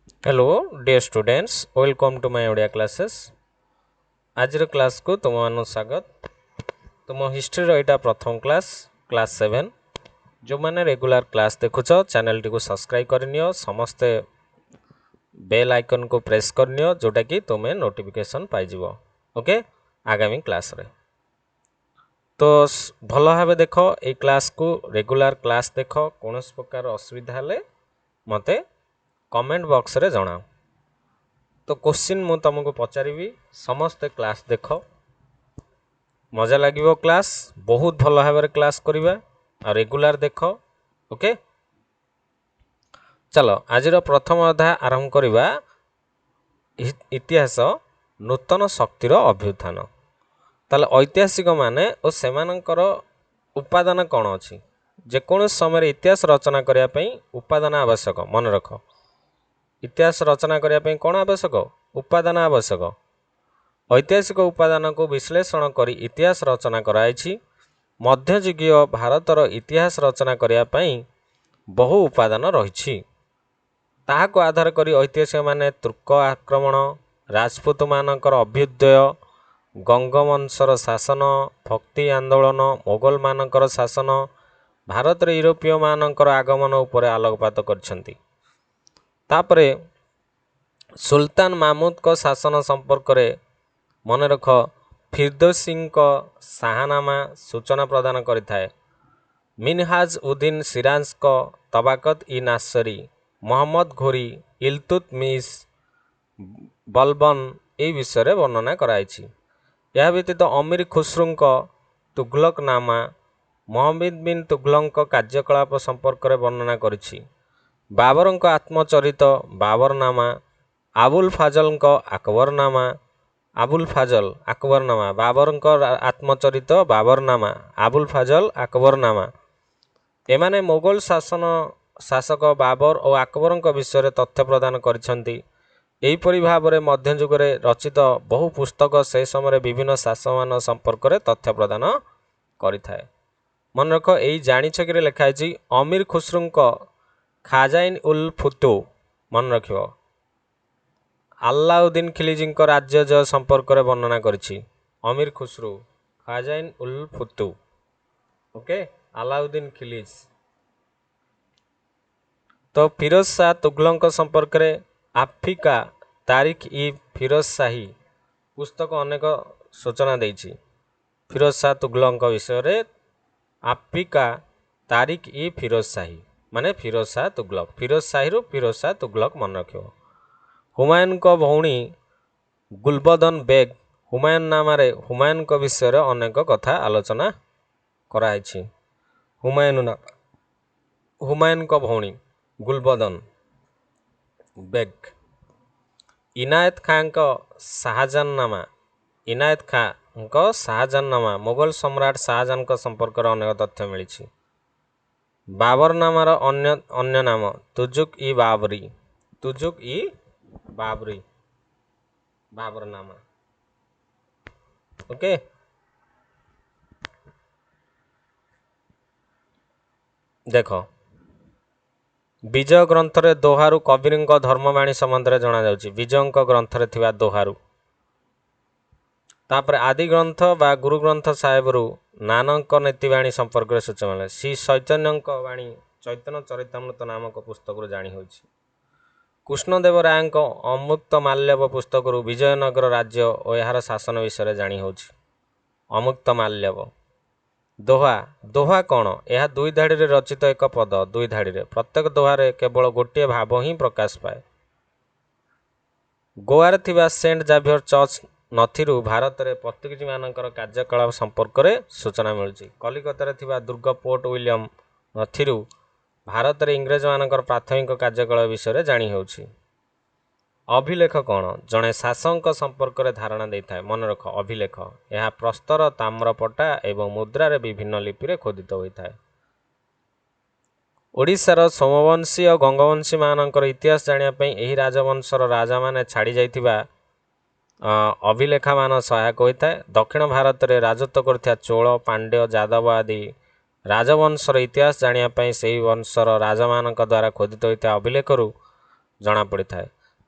Hello dear students, welcome to my Odia classes. आज class को तुम मान स्वागत। तुम हिस्ट्री रहा प्रथम क्लास 7 जो मैंने रेगुलर क्लास देखुच चैनल टी को सब्सक्राइब करनियो, समस्ते बेल आइकन को प्रेस करनियो जोटा कि तुम्हें नोटिफिकेशन पाइजिवो। ओके, आगामी क्लास रे तो भल भाव देख ए क्लास को रेगुलर क्लास देख। कौन प्रकार असुविधा हेले मते कमेंट बॉक्स रे जणाओ। तो क्वेश्चन मु तुमको पचारि, समस्ते क्लास देख, मजा लगे क्लास, बहुत भल भाव क्लास करवा और रेगुलर देख। ओके, चलो आज प्रथम अध्याय आरंभ करवा। इतिहास नूतन शक्तिर अभ्युत्थान। ताले ऐतिहासिक माने और सेमानंकर उपादान कौन अच्छी, जेकों समय इतिहास रचना करने उपादान आवश्यक। मन रख, इतिहास रचना करने कौन आवश्यक? उपादान आवश्यक। ऐतिहासिक उपादान को विश्लेषण कर इतिहास रचना कराई। मध्ययुगीय भारतर इतिहास रचना करने बहु उपादान रही। ताहाको आधार कर ऐतिहासिक माने तुर्क आक्रमण, राजपूत मानकर अभ्युदय, गंगवंशर शासन, भक्ति आंदोलन, मोगल मानकर शासन, भारत यूरोपीय मानकर आगमन उपर आलोकपात करछंती। तापरे सुल्तान मामूद को शासन संपर्क में मन रख, फिरदौसी शाहनामा सूचना प्रदान करिथाए। मिनहाज उद्दीन सिराज को तबाकत इ नासरी, मोहम्मद घोरी, इल्तुतमिश, बलबन ए विषय वर्णना कराई। यह व्यतीत अमीर खुसरू तुगलकनामा, मोहम्मद बिन तुगलक कार्यकलाप संपर्क में वर्णना करिछि। बाबर आत्मचरित बाबरनामा, आबुल फाजल अकबरनामा, आबुल फाजल अकबरनामा, बाबर आत्मचरित बाबरनामा, आबुल फाजल अकबरनामा। एमाने मोगल शासक बाबर और अकबर विषय तथ्य प्रदान करिसेंती। एहीपरि भाव में मध्ययुग रचित बहु पुस्तक से समय विभिन्न शासकमान संपर्क में तथ्य प्रदान करिथाए। मन रख, यही जानिछ कि लिखाई अमीर खुसरू खाजाइन उल फुतु। मन रख, अलाउद्दीन खिलजी राज्य जय संपर्क में वर्णना करिछि। अमीर खुसरू खाजाइन उल फुतु। ओके, अलाउद्दीन खिलजी। तो फिरोज शाह तुगलक संपर्क में आफ्रिका तारीख इ फिरोज शाही पुस्तक अनेक सूचना देछि। फिरोज शाह तुगलक विषय आफ्रिका तारीख इ फिरोज शाही माने फिरोज शाह तुगलक, फिरोज शाही रु फिरोज शाह तुगलक मन रख। हुमायून को भौणी गुलबदन बेग, हुमायून नाम हुमायून को विषय अनेक कथा आलोचना कराई। हुमायून को भौणी गुलबदन बेग। इनायत खां को शाहजहाननामा, इनायत खां को शाहजहाननामा, मुगल सम्राट शाहजहान को संपर्क में अनेक तथ्य मिली। बाबरनामार अन्य नाम तुजुक इ बाबरी, तुजुक इ बाबरी, बाबरनामा। ओके, देख विजय ग्रंथ रे दोहारू कबीर धर्मवाणी संबंध में जना जाउछि। विजय ग्रंथ रे थिबा दोहारू। तापर आदि ग्रंथ बा गुरु ग्रंथ साहेब रु नानक नीतिवाणी संपर्क में सूचना मिले। श्री चैतन्य वाणी चैतन्य चरितामृत नामक पुस्तक रु जानी होछि। कृष्णदेव राय अमुक्त माल्यव पुस्तक रु विजयनगर राज्य और यार शासन विषय जानी होछि। अमुक्त माल्यव। दोहा, दोहा कौन? यह दुई धाड़ी रे रचित एक पद, दुई धाड़ी रे। प्रत्येक दोहारे केवल गोटे भाव ही प्रकाश पाए। गोवार थिबा सेंट जाभियर चर्च नथिरु भारत रे पोर्तुगीज मानकर कार्यकलाप संपर्क में सूचना मिलुछि। कलिकता रे थिबा दुर्ग पोर्ट विलियम नथिरु भारत रे इंग्रेज मानकर प्राथमिक कार्यकलाप विषय जानी होछि। अभिलेख कौन? जड़े शासक संपर्क में धारणा देता है। मन रख, अभिलेख यह प्रस्तर, ताम्रपटा एवं मुद्रा रे विभिन्न लिपि रे खोदित होता है। ओडिशार सोमवंशी और गंगवंशी मानकर इतिहास जानापी यही राजवंशर राजा माने छाड़ी जाइथिबा अभिलेखा मान सहायक होता है। दक्षिण भारत में राजत्व करथिबा चोल, पांड्य, जादव आदि राजवंशर इतिहास जानापी से वंशर राजा मान द्वारा खोदित होता अभिलेख जना पड़ी था।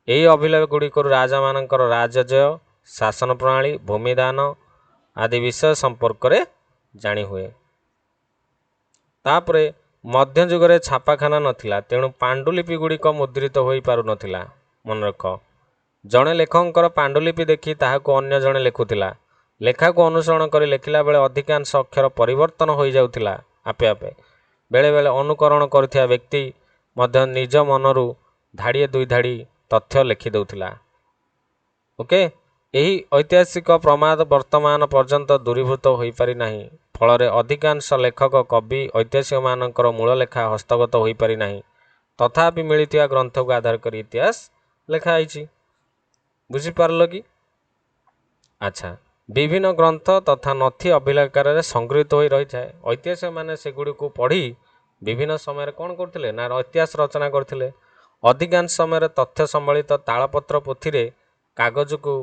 ଏହି ଅଭିଲେଖ ଗୁଡ଼ିକରୁ ରାଜାମାନଙ୍କର ରାଜଜୟ, ଶାସନ ପ୍ରଣାଳୀ, ଭୂମିଦାନ ଆଦି ବିଷୟ ସମ୍ପର୍କରେ ଜାଣିହୁଏ। ତାପରେ ମଧ୍ୟଯୁଗରେ ଛାପାଖାନା ନଥିଲା, ତେଣୁ ପାଣ୍ଡୁଲିପି ଗୁଡ଼ିକ ମୁଦ୍ରିତ ହୋଇପାରୁନଥିଲା। ମନେରଖ, ଜଣେ ଲେଖକଙ୍କର ପାଣ୍ଡୁଲିପି ଦେଖି ତାହାକୁ ଅନ୍ୟ ଜଣେ ଲେଖୁଥିଲା। ଲେଖାକୁ ଅନୁସରଣ କରି ଲେଖିଲା ବେଳେ ଅଧିକାଂଶ ଅକ୍ଷର ପରିବର୍ତ୍ତନ ହୋଇଯାଉଥିଲା ଆପେ ଆପେ। ବେଳେବେଳେ ଅନୁକରଣ କରୁଥିବା ବ୍ୟକ୍ତି ମଧ୍ୟ ନିଜ ମନରୁ ଧାଡ଼ିଏ ଦୁଇ ଧାଡ଼ି ତଥ୍ୟ ଲେଖିଦେଉଥିଲା। ଓକେ, ଏହି ଐତିହାସିକ ପ୍ରମାଦ ବର୍ତ୍ତମାନ ପର୍ଯ୍ୟନ୍ତ ଦୂରୀଭୂତ ହୋଇପାରିନାହିଁ। ଫଳରେ ଅଧିକାଂଶ ଲେଖକ, କବି, ଐତିହାସିକମାନଙ୍କର ମୂଳ ଲେଖା ହସ୍ତଗତ ହୋଇପାରିନାହିଁ। ତଥାପି ମିଳିଥିବା ଗ୍ରନ୍ଥକୁ ଆଧାର କରି ଇତିହାସ ଲେଖା ହେଇଛି। ବୁଝିପାରିଲ କି? ଆଚ୍ଛା, ବିଭିନ୍ନ ଗ୍ରନ୍ଥ ତଥା ନଥି ଅଭିଲେଖାକାରରେ ସଂଗୃହୀତ ହୋଇ ରହିଥାଏ। ଐତିହାସିକମାନେ ସେଗୁଡ଼ିକୁ ପଢ଼ି ବିଭିନ୍ନ ସମୟରେ କ'ଣ କରୁଥିଲେ ନା ଇତିହାସ ରଚନା କରୁଥିଲେ। ଅଧିକାଂଶ ସମୟରେ ତଥ୍ୟ ସମ୍ବଳିତ ତାଳପତ୍ର ପୋଥିରେ କାଗଜକୁ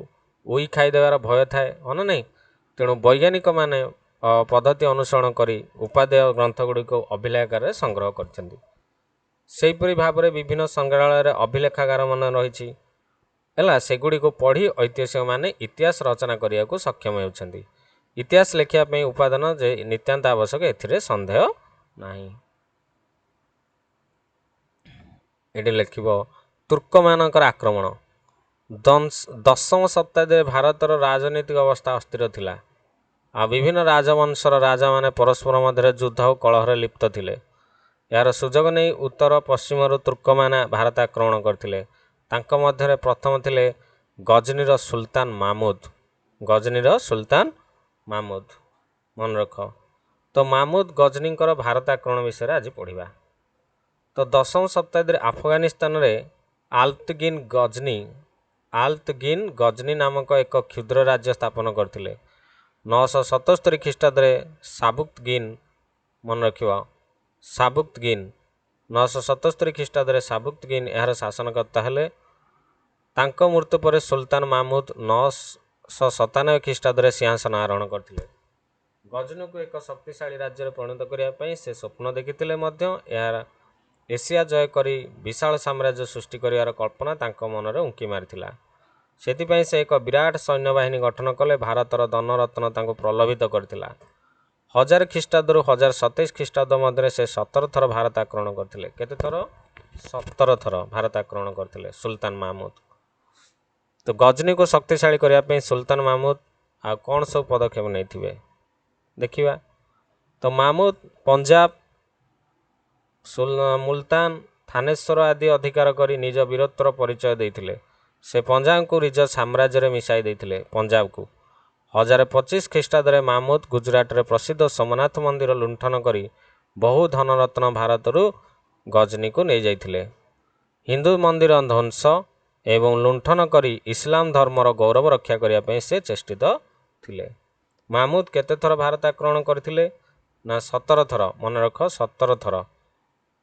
ଉଇ ଖାଇଦେବାର ଭୟ ଥାଏ, ହଁ ନା ନାହିଁ? ତେଣୁ ବୈଜ୍ଞାନିକମାନେ ପଦ୍ଧତି ଅନୁସରଣ କରି ଉପାଦେୟ ଗ୍ରନ୍ଥଗୁଡ଼ିକୁ ଅଭିଲେଖାକାରରେ ସଂଗ୍ରହ କରିଛନ୍ତି। ସେହିପରି ଭାବରେ ବିଭିନ୍ନ ସଂଗ୍ରହାଳୟରେ ଅଭିଲେଖାଗାରମାନ ରହିଛି ହେଲା। ସେଗୁଡ଼ିକୁ ପଢ଼ି ଐତିହାସିକମାନେ ଇତିହାସ ରଚନା କରିବାକୁ ସକ୍ଷମ ହେଉଛନ୍ତି। ଇତିହାସ ଲେଖିବା ପାଇଁ ଉପାଦାନ ଯେ ନିତାନ୍ତ ଆବଶ୍ୟକ, ଏଥିରେ ସନ୍ଦେହ ନାହିଁ। ଏଠି ଲେଖିବ ତୁର୍କମାନଙ୍କର ଆକ୍ରମଣ। ଦଶମ ଶତାବ୍ଦୀରେ ଭାରତର ରାଜନୈତିକ ଅବସ୍ଥା ଅସ୍ଥିର ଥିଲା। ଆଉ ବିଭିନ୍ନ ରାଜବଂଶର ରାଜାମାନେ ପରସ୍ପର ମଧ୍ୟରେ ଯୁଦ୍ଧ ଓ କଳହରେ ଲିପ୍ତ ଥିଲେ। ଏହାର ସୁଯୋଗ ନେଇ ଉତ୍ତର ପଶ୍ଚିମରୁ ତୁର୍କମାନେ ଭାରତ ଆକ୍ରମଣ କରିଥିଲେ। ତାଙ୍କ ମଧ୍ୟରେ ପ୍ରଥମ ଥିଲେ ଗଜନୀର ସୁଲତାନ ମାମୁଦ। ଗଜନୀର ସୁଲତାନ ମାମୁଦ, ମନେ ରଖ। ତ ମାମୁଦ ଗଜନୀଙ୍କର ଭାରତ ଆକ୍ରମଣ ବିଷୟରେ ଆଜି ପଢ଼ିବା। ତ ଦଶମ ଶତାବ୍ଦୀରେ ଆଫଗାନିସ୍ତାନରେ ଆଲତଗିନ ଗଜନୀ ନାମକ ଏକ କ୍ଷୁଦ୍ର ରାଜ୍ୟ ସ୍ଥାପନ କରିଥିଲେ। 977 ଖ୍ରୀଷ୍ଟାବ୍ଦରେ ସାବୁକ୍ତଗିନ, ମନେ ରଖିବ, ସାବୁକ୍ତଗିନ 977 ଖ୍ରୀଷ୍ଟାବ୍ଦରେ ସାବୁକ୍ତଗିନ ଏହାର ଶାସନକର୍ତ୍ତା ହେଲେ। ତାଙ୍କ ମୃତ୍ୟୁ ପରେ ସୁଲତାନ ମାମୁଦ 997 ଖ୍ରୀଷ୍ଟାବ୍ଦରେ ସିଂହାସନ ଆରୋହଣ କରିଥିଲେ। ଗଜନୀକୁ ଏକ ଶକ୍ତିଶାଳୀ ରାଜ୍ୟରେ ପରିଣତ କରିବା ପାଇଁ ସେ ସ୍ୱପ୍ନ ଦେଖିଥିଲେ ମଧ୍ୟ ଏହାର ଏସିଆ ଜୟ କରି ବିଶାଳ ସାମ୍ରାଜ୍ୟ ସୃଷ୍ଟି କରିବାର କଳ୍ପନା ତାଙ୍କ ମନରେ ଉଙ୍କି ମାରିଥିଲା। ସେଥିପାଇଁ ସେ ଏକ ବିରାଟ ସୈନ୍ୟବାହିନୀ ଗଠନ କଲେ। ଭାରତର ଧନରତ୍ନ ତାଙ୍କୁ ପ୍ରଲୋଭିତ କରିଥିଲା। 1000 ଖ୍ରୀଷ୍ଟାବ୍ଦରୁ 1027 ଖ୍ରୀଷ୍ଟାବ୍ଦ ମଧ୍ୟରେ ସେ 17 ଥର ଭାରତ ଆକ୍ରମଣ କରିଥିଲେ। କେତେ ଥର? 17 ଥର ଭାରତ ଆକ୍ରମଣ କରିଥିଲେ ସୁଲତାନ ମାମୁଦ। ତ ଗଜନୀକୁ ଶକ୍ତିଶାଳୀ କରିବା ପାଇଁ ସୁଲତାନ ମାମୁଦ ଆଉ କ'ଣ ସବୁ ପଦକ୍ଷେପ ନେଇଥିବେ ଦେଖିବା। ତ ମାମୁଦ ପଞ୍ଜାବ, ମୁଲତାନ, ଥାନେଶ୍ୱର ଆଦି ଅଧିକାର କରି ନିଜ ବୀରତ୍ୱର ପରିଚୟ ଦେଇଥିଲେ। ସେ ପଞ୍ଜାବକୁ ନିଜ ସାମ୍ରାଜ୍ୟରେ ମିଶାଇ ଦେଇଥିଲେ। ପଞ୍ଜାବକୁ 1025 ଖ୍ରୀଷ୍ଟାବ୍ଦରେ ମାମୁଦ ଗୁଜରାଟରେ ପ୍ରସିଦ୍ଧ ସୋମନାଥ ମନ୍ଦିର ଲୁଣ୍ଠନ କରି ବହୁ ଧନରତ୍ନ ଭାରତରୁ ଗଜନୀକୁ ନେଇଯାଇଥିଲେ। ହିନ୍ଦୁ ମନ୍ଦିର ଧ୍ୱଂସ ଏବଂ ଲୁଣ୍ଠନ କରି ଇସଲାମ ଧର୍ମର ଗୌରବ ରକ୍ଷା କରିବା ପାଇଁ ସେ ଚେଷ୍ଟିତ ଥିଲେ। ମାମୁଦ କେତେ ଥର ଭାରତ ଆକ୍ରମଣ କରିଥିଲେ ନା 17 ଥର। ମନେ ରଖ, 17 ଥର।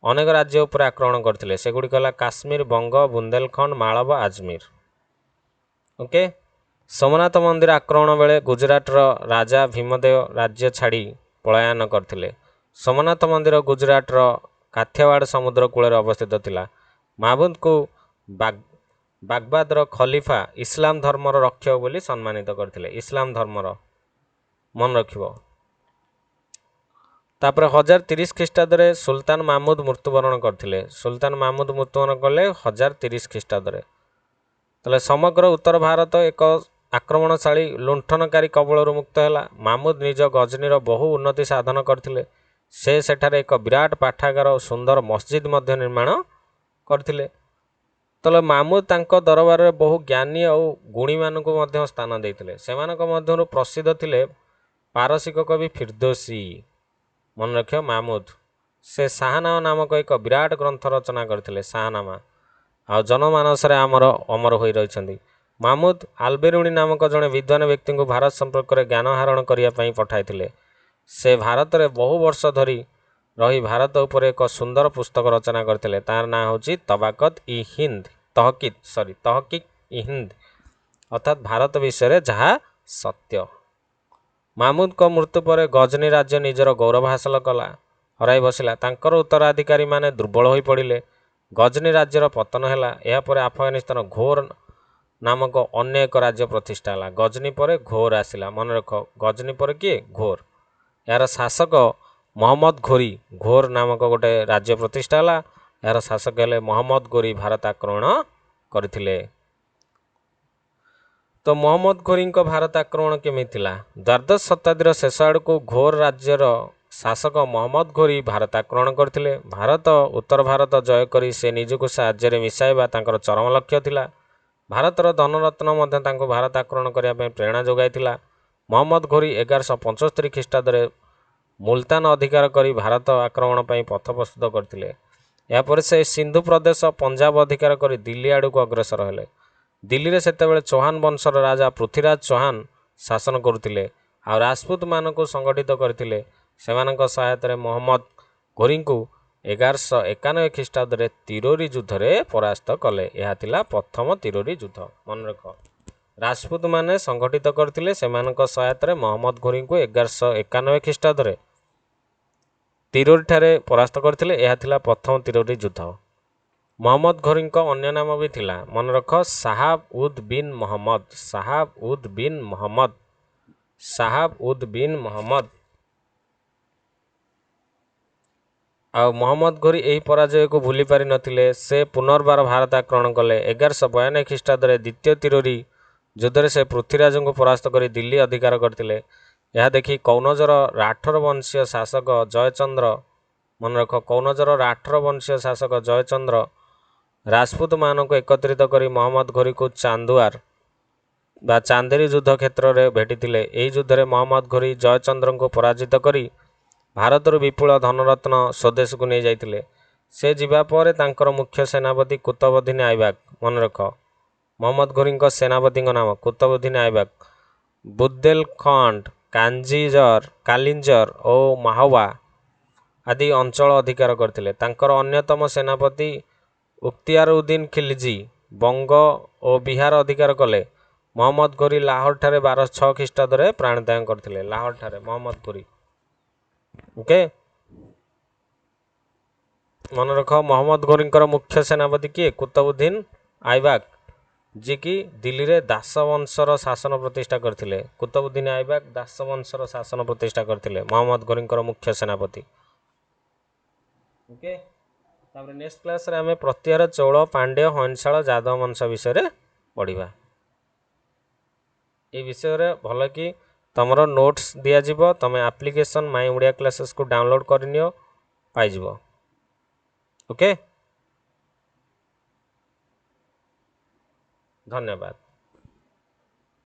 ଅନେକ ରାଜ୍ୟ ଉପରେ ଆକ୍ରମଣ କରିଥିଲେ। ସେଗୁଡ଼ିକ ହେଲା କାଶ୍ମୀର, ବଙ୍ଗ, ବୁନ୍ଦେଲଖଣ୍ଡ, ମାଳବ, ଆଜମିର। ଓକେ, ସୋମନାଥ ମନ୍ଦିର ଆକ୍ରମଣ ବେଳେ ଗୁଜରାଟର ରାଜା ଭୀମଦେବ ରାଜ୍ୟ ଛାଡ଼ି ପଳାୟନ କରିଥିଲେ। ସୋମନାଥ ମନ୍ଦିର ଗୁଜରାଟର କାଥିଆୱାଡ଼ ସମୁଦ୍ର କୂଳରେ ଅବସ୍ଥିତ ଥିଲା। ମାମୁଦଙ୍କୁ ବାଗଦାଦର ଖଲିଫା ଇସଲାମ ଧର୍ମର ରକ୍ଷକ ବୋଲି ସମ୍ମାନିତ କରିଥିଲେ। ଇସଲାମ ଧର୍ମର, ମନେ ରଖିବ। ତାପରେ 1030 ଖ୍ରୀଷ୍ଟାବ୍ଦରେ ସୁଲତାନ ମାମୁଦ ମୃତ୍ୟୁବରଣ କରିଥିଲେ। ସୁଲତାନ ମାମୁଦ ମୃତ୍ୟୁବରଣ କଲେ 1030 ଖ୍ରୀଷ୍ଟାବ୍ଦରେ। ତାହେଲେ ସମଗ୍ର ଉତ୍ତର ଭାରତ ଏକ ଆକ୍ରମଣଶାଳୀ ଲୁଣ୍ଠନକାରୀ କବଳରୁ ମୁକ୍ତ ହେଲା। ମାମୁଦ ନିଜ ଗଜନୀର ବହୁ ଉନ୍ନତି ସାଧନ କରିଥିଲେ। ସେ ସେଠାରେ ଏକ ବିରାଟ ପାଠାଗାର ଓ ସୁନ୍ଦର ମସଜିଦ ମଧ୍ୟ ନିର୍ମାଣ କରିଥିଲେ। ତାହେଲେ ମାମୁଦ ତାଙ୍କ ଦରବାରରେ ବହୁ ଜ୍ଞାନୀ ଆଉ ଗୁଣୀମାନଙ୍କୁ ମଧ୍ୟ ସ୍ଥାନ ଦେଇଥିଲେ। ସେମାନଙ୍କ ମଧ୍ୟରୁ ପ୍ରସିଦ୍ଧ ଥିଲେ ପାରସିକ କବି ଫିରଦୋସୀ। ମନେ ରଖିବ ମାମୁଦ। ସେ ଶାହନାମା ନାମକ ଏକ ବିରାଟ ଗ୍ରନ୍ଥ ରଚନା କରିଥିଲେ। ଶାହନାମା ଆଉ ଜନମାନସରେ ଅମର ହୋଇ ରହିଛନ୍ତି। ମାମୁଦ ଆଲବେରୁଣି ନାମକ ଜଣେ ବିଦ୍ୱାନ ବ୍ୟକ୍ତିଙ୍କୁ ଭାରତ ସମ୍ପର୍କରେ ଜ୍ଞାନ ଆହରଣ କରିବା ପାଇଁ ପଠାଇଥିଲେ। ସେ ଭାରତରେ ବହୁ ବର୍ଷ ଧରି ରହି ଭାରତ ଉପରେ ଏକ ସୁନ୍ଦର ପୁସ୍ତକ ରଚନା କରିଥିଲେ। ତାର ନାଁ ହେଉଛି ତହକିକ୍ ଇ ହିନ୍ଦ, ଅର୍ଥାତ୍ ଭାରତ ବିଷୟରେ ଯାହା ସତ୍ୟ। ମାମୁଦଙ୍କ ମୃତ୍ୟୁ ପରେ ଗଜନୀ ରାଜ୍ୟ ନିଜର ଗୌରବ ହାସଲ କଲା, ହରାଇ ବସିଲା। ତାଙ୍କର ଉତ୍ତରାଧିକାରୀମାନେ ଦୁର୍ବଳ ହୋଇପଡ଼ିଲେ। ଗଜନୀ ରାଜ୍ୟର ପତନ ହେଲା। ଏହାପରେ ଆଫଗାନିସ୍ତାନ ଘୋର ନାମକ ଅନ୍ୟ ଏକ ରାଜ୍ୟ ପ୍ରତିଷ୍ଠା ହେଲା। ଗଜନୀ ପରେ ଘୋର ଆସିଲା। ମନେ ରଖ, ଗଜନୀ ପରେ କିଏ? ଘୋର। ଏହାର ଶାସକ ମହମ୍ମଦ ଘୋରୀ। ଘୋର ନାମକ ଗୋଟେ ରାଜ୍ୟ ପ୍ରତିଷ୍ଠା ହେଲା। ଏହାର ଶାସକ ହେଲେ ମହମ୍ମଦ ଘୋରୀ ଭାରତ ଆକ୍ରମଣ କରିଥିଲେ। ତ ମହମ୍ମଦ ଘୋରୀଙ୍କ ଭାରତ ଆକ୍ରମଣ କେମିତି ଥିଲା? ଦ୍ୱାଦଶ ଶତାବ୍ଦୀର ଶେଷ ଆଡ଼କୁ ଘୋର ରାଜ୍ୟର ଶାସକ ମହମ୍ମଦ ଘୋରୀ ଭାରତ ଆକ୍ରମଣ କରିଥିଲେ। ଭାରତ ଉତ୍ତର ଭାରତ ଜୟ କରି ସେ ନିଜକୁ ସାହାଯ୍ୟରେ ମିଶାଇବା ତାଙ୍କର ଚରମ ଲକ୍ଷ୍ୟ ଥିଲା। ଭାରତର ଧନରତ୍ନ ମଧ୍ୟ ତାଙ୍କୁ ଭାରତ ଆକ୍ରମଣ କରିବା ପାଇଁ ପ୍ରେରଣା ଯୋଗାଇଥିଲା। ମହମ୍ମଦ ଘୋରୀ 1175 ଖ୍ରୀଷ୍ଟାବ୍ଦରେ ମୁଲତାନ ଅଧିକାର କରି ଭାରତ ଆକ୍ରମଣ ପାଇଁ ପଥ ପ୍ରସ୍ତୁତ କରିଥିଲେ। ଏହାପରେ ସେ ସିନ୍ଧୁ ପ୍ରଦେଶ ପଞ୍ଜାବ ଅଧିକାର କରି ଦିଲ୍ଲୀ ଆଡ଼କୁ ଅଗ୍ରସର ହେଲେ। ଦିଲ୍ଲୀରେ ସେତେବେଳେ ଚୌହାନ ବଂଶର ରାଜା ପୃଥ୍ୱୀରାଜ ଚୌହାନ ଶାସନ କରୁଥିଲେ ଆଉ ରାଜପୁତମାନଙ୍କୁ ସଂଗଠିତ କରିଥିଲେ। ସେମାନଙ୍କ ସହାୟତାରେ ମହମ୍ମଦ ଘୋରୀଙ୍କୁ 1191 ଖ୍ରୀଷ୍ଟାବ୍ଦରେ ତିରୋରୀ ଯୁଦ୍ଧରେ ପରାସ୍ତ କଲେ। ଏହା ଥିଲା ପ୍ରଥମ ତିରୋରୀ ଯୁଦ୍ଧ। ମନେ ରଖ, ରାଜପୁତମାନେ ସଂଗଠିତ କରିଥିଲେ, ସେମାନଙ୍କ ସହାୟତାରେ ମହମ୍ମଦ ଘୋରୀଙ୍କୁ 1191 ଖ୍ରୀଷ୍ଟାବ୍ଦରେ ତିରୋରୀଠାରେ ପରାସ୍ତ କରିଥିଲେ। ଏହା ଥିଲା ପ୍ରଥମ ତିରୋରୀ ଯୁଦ୍ଧ। ମହମ୍ମଦ ଘୋରୀଙ୍କ ଅନ୍ୟ ନାମ ବି ଥିଲା। ମନେ ରଖ, ସାହାବ ଉଦ୍ ବିନ୍ ମହମ୍ମଦ। ସାହାବ ଉଦ୍ ବିନ୍ ମହମ୍ମଦ। ସାହାବ ଉଦ୍ ବିନ୍ ମହମ୍ମଦ। ଆଉ ମହମ୍ମଦ ଘୋରୀ ଏହି ପରାଜୟକୁ ଭୁଲି ପାରିନଥିଲେ। ସେ ପୁନର୍ବାର ଭାରତ ଆକ୍ରମଣ କଲେ। 1192 ଖ୍ରୀଷ୍ଟାବ୍ଦରେ ଦ୍ୱିତୀୟ ତିରୋରୀ ଯୁଦ୍ଧରେ ସେ ପୃଥ୍ୱୀରାଜଙ୍କୁ ପରାସ୍ତ କରି ଦିଲ୍ଲୀ ଅଧିକାର କରିଥିଲେ। ଏହା ଦେଖି କୌନଜର ରାଠୋର ବଂଶୀୟ ଶାସକ ଜୟଚନ୍ଦ୍ର, ମନେ ରଖ, କୌନଜର ରାଠୋର ବଂଶୀୟ ଶାସକ ଜୟଚନ୍ଦ୍ର ରାଜପୁତମାନଙ୍କୁ ଏକତ୍ରିତ କରି ମହମ୍ମଦ ଘୋରୀକୁ ଚାନ୍ଦୁଆର ବା ଚାନ୍ଦେରୀ ଯୁଦ୍ଧ କ୍ଷେତ୍ରରେ ଭେଟିଥିଲେ। ଏହି ଯୁଦ୍ଧରେ ମହମ୍ମଦ ଘୋରୀ ଜୟଚନ୍ଦ୍ରଙ୍କୁ ପରାଜିତ କରି ଭାରତରୁ ବିପୁଳ ଧନରତ୍ନ ସ୍ୱଦେଶକୁ ନେଇ ଯାଇଥିଲେ। ସେ ଯିବା ପରେ ତାଙ୍କର ମୁଖ୍ୟ ସେନାପତି କୁତବୁଦ୍ଦିନ ଆଇବାକ, ମନେ ରଖ, ମହମ୍ମଦ ଘୋରୀଙ୍କ ସେନାପତିଙ୍କ ନାମ କୁତବୁଦ୍ଦିନ ଆଇବାକ, ବୁଦେଲଖଣ୍ଡ, କାଲିଞ୍ଜର ଓ ମାହୋବା ଆଦି ଅଞ୍ଚଳ ଅଧିକାର କରିଥିଲେ। ତାଙ୍କର ଅନ୍ୟତମ ସେନାପତି ଉଖ୍ତିୟାରଉଦ୍ଦିନ ଖିଲଜୀ ବଙ୍ଗ ଓ ବିହାର ଅଧିକାର କଲେ। ମହମ୍ମଦ ଘୋରୀ ଲାହୋରଠାରେ 1206 ଖ୍ରୀଷ୍ଟାବ୍ଦରେ ପ୍ରାଣତ୍ୟାଗ କରିଥିଲେ। ଲାହୋରଠାରେ ମହମ୍ମଦ ଘୋରୀ। ଓକେ, ମନେ ରଖ, ମହମ୍ମଦ ଘୋରୀଙ୍କର ମୁଖ୍ୟ ସେନାପତି କିଏ? କୁତବୁଦ୍ଦିନ ଆଇବାକ, ଯିଏକି ଦିଲ୍ଲୀରେ ଦାସ ବଂଶର ଶାସନ ପ୍ରତିଷ୍ଠା କରିଥିଲେ। କୁତବୁଦ୍ଦିନ ଆଇବାକ ଦାସ ବଂଶର ଶାସନ ପ୍ରତିଷ୍ଠା କରିଥିଲେ, ମହମ୍ମଦ ଘୋରୀଙ୍କର ମୁଖ୍ୟ ସେନାପତି। ଓକେ, ତାପରେ ନେକ୍ସଟ କ୍ଲାସରେ ଆମେ ପ୍ରତ୍ୟାହାର, ଚୋଳ, ପାଣ୍ଡ୍ୟ, ହଂସାଳ, ଯାଦବ ବଂଶ ବିଷୟରେ ପଢ଼ିବା। এই ବିଷୟରେ ଭଲ କି ତମର ନୋଟ୍ସ ଦିଆଯିବ। ତମେ ଆପ୍ଲିକେସନ୍ ମାଇ ଓଡ଼ିଆ କ୍ଲାସେସକୁ ଡାଉନଲୋଡ଼ କରିନିଅ, ପାଇଯିବ। ଓକେ, ଧନ୍ୟବାଦ।